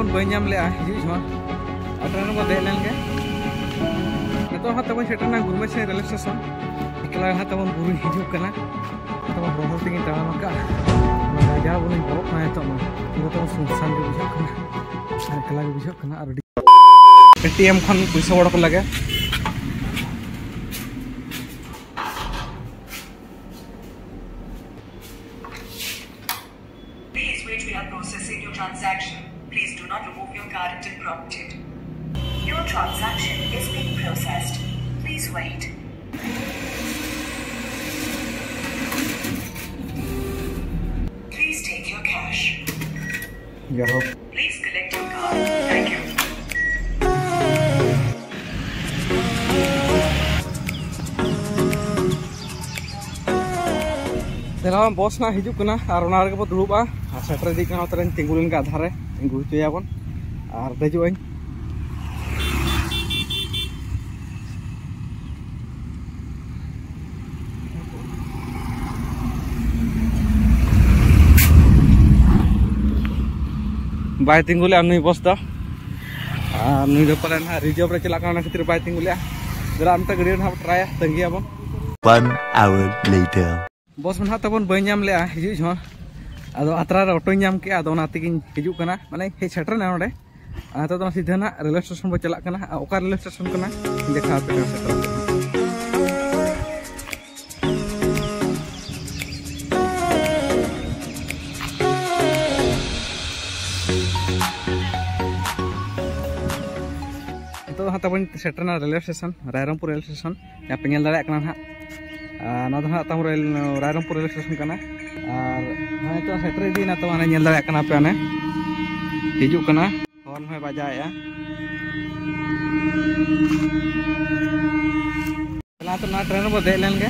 तबन बयाम ले हिजुज हो ट्रेन को दे लेन के तो हाँ तब सेटना गुरमे से रेल स्टेशन एकला हाँ तब बुरु हिजुग कना तब रोहर तेगी तड़ाम का जा बोली बरफ ना तो पूरा तब सुनसान के बुझा कना एकला के बुझा कना और एटीएम खन पैसा ओडक लगे Please wait, we are processing your transaction. Please do not remove your card until prompted. Your transaction is being processed. Please wait. Please take your cash. Please collect your card. Thank you. तेरा boss ना हिजुग कना और ओना रे को दुरुबा आ shutter दी कना तरेन तिंगुलिन का आधार रे तिंगु चयाबन और देजुइन बाय तिंगुले अनुई बॉस दा नुई दो पले ना रिजर्व रे चला कना खातिर बाय तिंगुले जरा हमता गड़ी ना ट्राई तंगियाबन 1 hour later बॉस मन तबन बयाम ले हिजुज हो अदो अतरा रे ऑटो नाम के अदो नातिगिन हिजुग कना माने हे सेटर ना नोडे तो सीधा ना रेलवे स्टेशन बो चला कना ओका रेलवे स्टेशन कना देखा पे सेटर तो हाँ तबन सेटर ना railway station Rairangpur railway station या पे नेल दाड़ा कना ना तो हाँ तम रायरंगपुर रेलवे स्टेशन कना और हाँ तो सेटर दी ना तो आने नेल दाड़ा कना पे आने हिजुग कना हॉर्न में बजाया चला तो ना ट्रेन बो दे लेंगे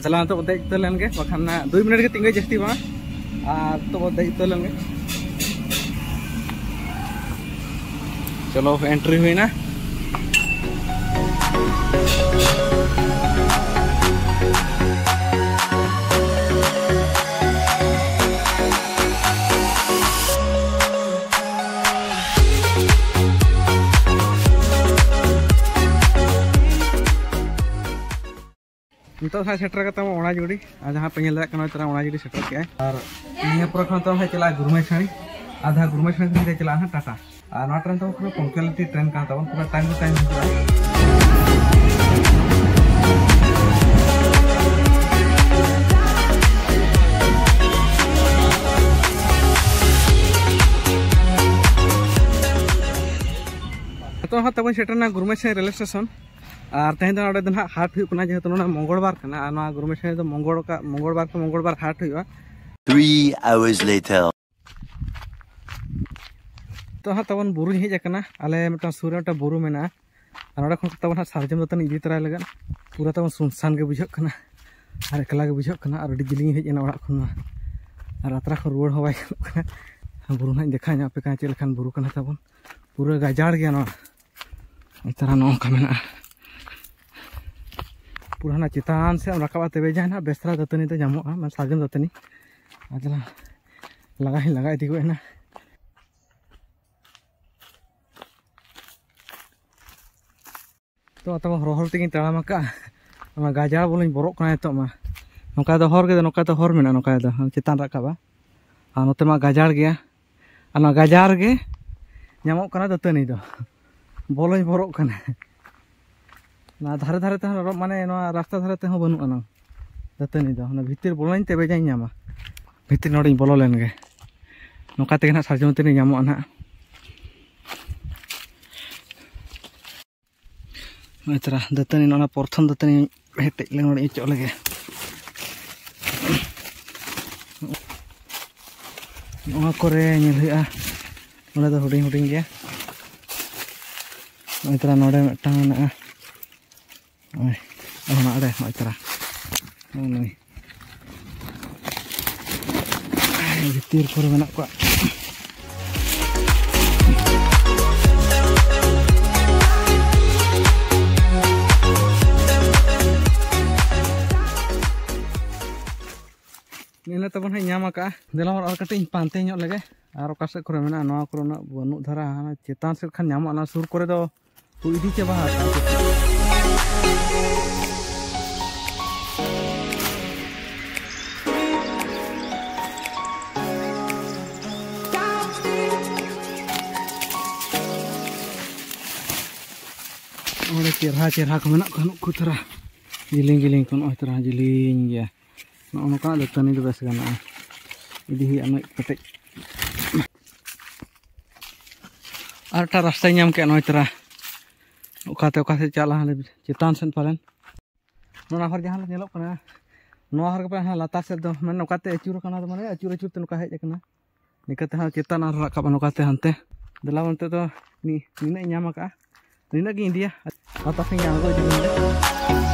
चला तो दे तो लेंगे बखान ना 2 मिनट के तिंगे जस्ती बा और तो दे तो लेंगे चलो एंट्री हुई ना तो सेटर करता ओना जुड़ी जहाँ पे तरह ओना जुड़ी सेटर के और नियापुर खन तो चला गुरमे छाड़ी आधा गुरमे छाड़ी चला टाटा और ना ट्रेन तो पूरा पंक्चुअलिटी ट्रेन का पूरा टाइम टू टाइम तो हाँ तब सेटर ना गुरमे से रेलवे स्टेशन और तेज दो ना हाट होना जेहेतु मंगलबार गुरमेश तो मंगलबार हाट हो 3 hours later तो हाँ तब बुरु हेजना आले सूर में बुरु में ना तब सार्जम दतन इदी तरह लगे पूरा तब सुनसान के बुझा और एकला के बुझा और जिलिंग हेजना ओड़ा खन और अतरा को रुआड़ हो बाय बुरु ना देखा पे चलखान बुरु तब पूरा गाजार गया ना तरह नौका में पूरा ना चितान से रखा तबे जाए बेसरा दतनी तो जामोगा मैं सार्जम दतनी चला लगा इदी ना तो तब रोहर तेगी तड़ाम का गाजार बोली बरफ तो नौका तो हर में नौका चितान रखा और नोते गाजार गया और गाजार के नामों दतनी तो बोलो बरफ ना धारे धारे माने रास्ता धारे बनूना दतनी तो भीतर बोलों तबे जाए नामा भीतर नोड़ी बोलो लेन गे नौका तेगे ना सार्जम दतनी नामों ना तरह दतनी ना प्रथम दतनी हेटेज ले चो लगे तो हुडिंग हुडिंग गया तरह नोड़े मिट्टांग मेना अड़े तरह भितर को मेना को ᱤᱱᱟᱹ ᱛᱟᱵᱚᱱ ᱦᱟᱸᱜ ᱧᱟᱢ ᱟᱠᱟᱜᱼᱟ ᱫᱮᱞᱟ ᱟᱨ ᱠᱟᱹᱴᱤᱡ ᱤᱧ ᱯᱟᱱᱛᱮ ᱧᱚᱜ ᱞᱮᱜᱮ ᱟᱨ ᱚᱠᱟ ᱥᱮᱫ ᱠᱚᱨᱮ ᱢᱮᱱᱟᱜᱼᱟ ᱱᱚᱣᱟ ᱠᱚᱨᱮᱱᱟᱜ ᱵᱟᱹᱱᱩᱜ ᱫᱷᱟᱨᱟ ᱦᱟᱱᱟ ᱪᱮᱛᱟᱱ ᱥᱮᱫ ᱠᱷᱟᱱ ᱧᱟᱢᱚᱜᱼᱟ ᱚᱱᱟ ᱥᱩᱨ ᱠᱚᱨᱮ ᱫᱚ ᱠᱚ ᱤᱫᱤ ᱪᱟᱵᱟ ᱟᱠᱟᱜᱼᱟ Oleh cerah-cerah kemana kan kutra giling-giling kan oh cerah giling ya no kan ada tani itu bes kan ini anak petik arta rasta nyam ke no cerah ukate calah cetan sen palen nona hor jahan nyelok kana no hor ke ha latar sed do man ukate acur kana mane acur-acur te nuka hej kana nikate ha cetan ar rakap ukate hante delawan te to ni nyam ka Ini lagi India atau yang aku juga